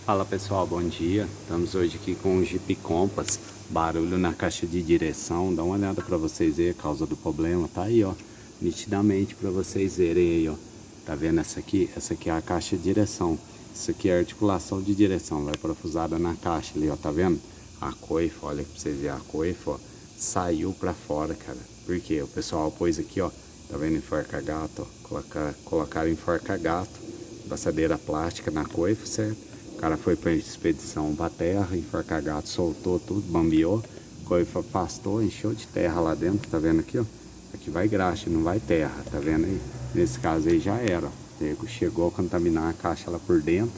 Fala pessoal, bom dia. Estamos hoje aqui com o Jeep Compass, barulho na caixa de direção. Dá uma olhada para vocês verem a causa do problema. Tá aí, ó, nitidamente para vocês verem aí, ó. Tá vendo essa aqui? Essa aqui é a caixa de direção. Isso aqui é a articulação de direção, vai parafusada na caixa ali, ó. Tá vendo? A coifa, olha para vocês verem a coifa, ó, saiu para fora, cara. Por quê? O pessoal pôs aqui, ó. Tá vendo enforca-gato, ó. Colocaram enforca-gato, braçadeira plástica na coifa, certo? O cara foi para expedição para terra, enforca-gato, soltou tudo, bambeou, coifa afastou, encheu de terra lá dentro, tá vendo aqui, ó? Aqui vai graxa, não vai terra, tá vendo aí? Nesse caso aí já era, ó. Chegou a contaminar a caixa lá por dentro,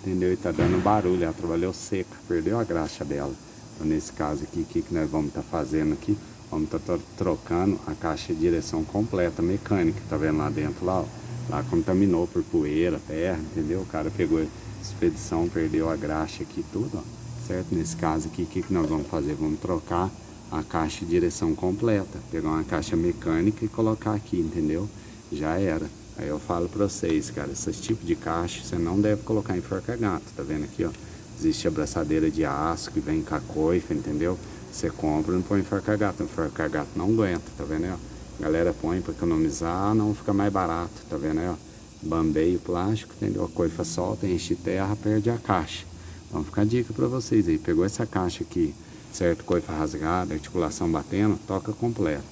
entendeu? E tá dando barulho, ela trabalhou seca, perdeu a graxa dela. Então nesse caso aqui, o que nós vamos estar fazendo aqui? Vamos estar trocando a caixa de direção completa, mecânica, tá vendo lá dentro lá, ó? Lá contaminou por poeira, terra, entendeu? O cara pegou expedição, perdeu a graxa aqui tudo, ó, certo? Nesse caso aqui, o que nós vamos fazer? Vamos trocar a caixa de direção completa, pegar uma caixa mecânica e colocar aqui, entendeu? Já era. Aí eu falo pra vocês, cara, esse tipo de caixa você não deve colocar em forca-gato, tá vendo aqui, ó? Existe a braçadeira de aço que vem com a coifa, entendeu? Você compra e não põe em forca-gato, o forca-gato não aguenta, tá vendo aí, ó? A galera põe pra economizar, não fica mais barato, tá vendo aí, ó? Bambeio plástico, entendeu? A coifa solta, enche terra, perde a caixa. Então fica a dica para vocês aí. Pegou essa caixa aqui, certo? Coifa rasgada, articulação batendo, toca completa.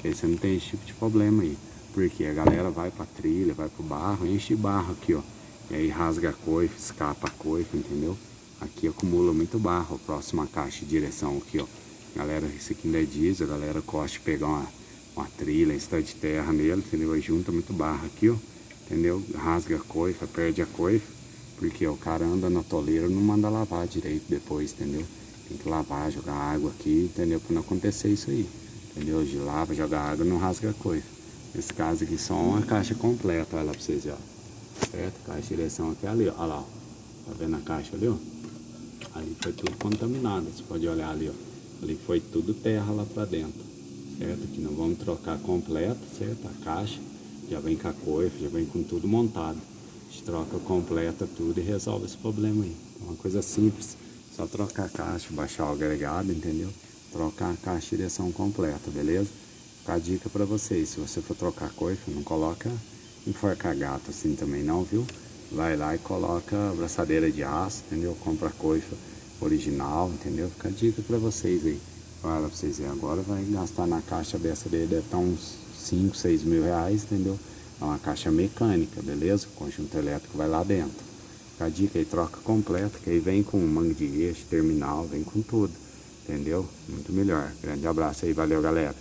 Que aí você não tem esse tipo de problema aí. Porque a galera vai pra trilha, vai pro barro, enche barro aqui, ó. E aí rasga a coifa, escapa a coifa, entendeu? Aqui acumula muito barro. A próxima caixa de direção aqui, ó. Galera, isso aqui ainda é diesel, a galera gosta de pegar uma trilha, está de terra nele, entendeu? Aí junta muito barro aqui, ó. Entendeu? Rasga a coifa, perde a coifa, porque o cara anda na toleira, não manda lavar direito depois, entendeu? Tem que lavar, jogar água aqui, entendeu? Para não acontecer isso aí, entendeu? De lava, joga água, não rasga a coifa. Nesse caso aqui, só uma caixa completa, olha lá pra vocês, ó. Certo? Caixa de direção aqui ali, ó. Olha lá, ó. Tá vendo a caixa ali, ó? Ali foi tudo contaminado, você pode olhar ali, ó. Ali foi tudo terra lá pra dentro, certo? Aqui nós vamos trocar completa, certo? A caixa. Já vem com a coifa, já vem com tudo montado. A gente troca completa tudo e resolve esse problema aí. É uma coisa simples, só trocar a caixa, baixar o agregado, entendeu? Trocar a caixa de direção completa, beleza? Fica a dica para vocês, se você for trocar a coifa, não coloca enforca-gato assim também não, viu? Vai lá e coloca a braçadeira de aço, entendeu? Compra a coifa original, entendeu? Fica a dica para vocês aí. Olha pra vocês verem, agora vai gastar na caixa dessa dele, deve estar uns 5, 6 mil reais, entendeu? É uma caixa mecânica, beleza? O conjunto elétrico vai lá dentro. Fica a dica aí, troca completa, que aí vem com mangue de eixo, terminal, vem com tudo, entendeu? Muito melhor. Grande abraço aí, valeu galera.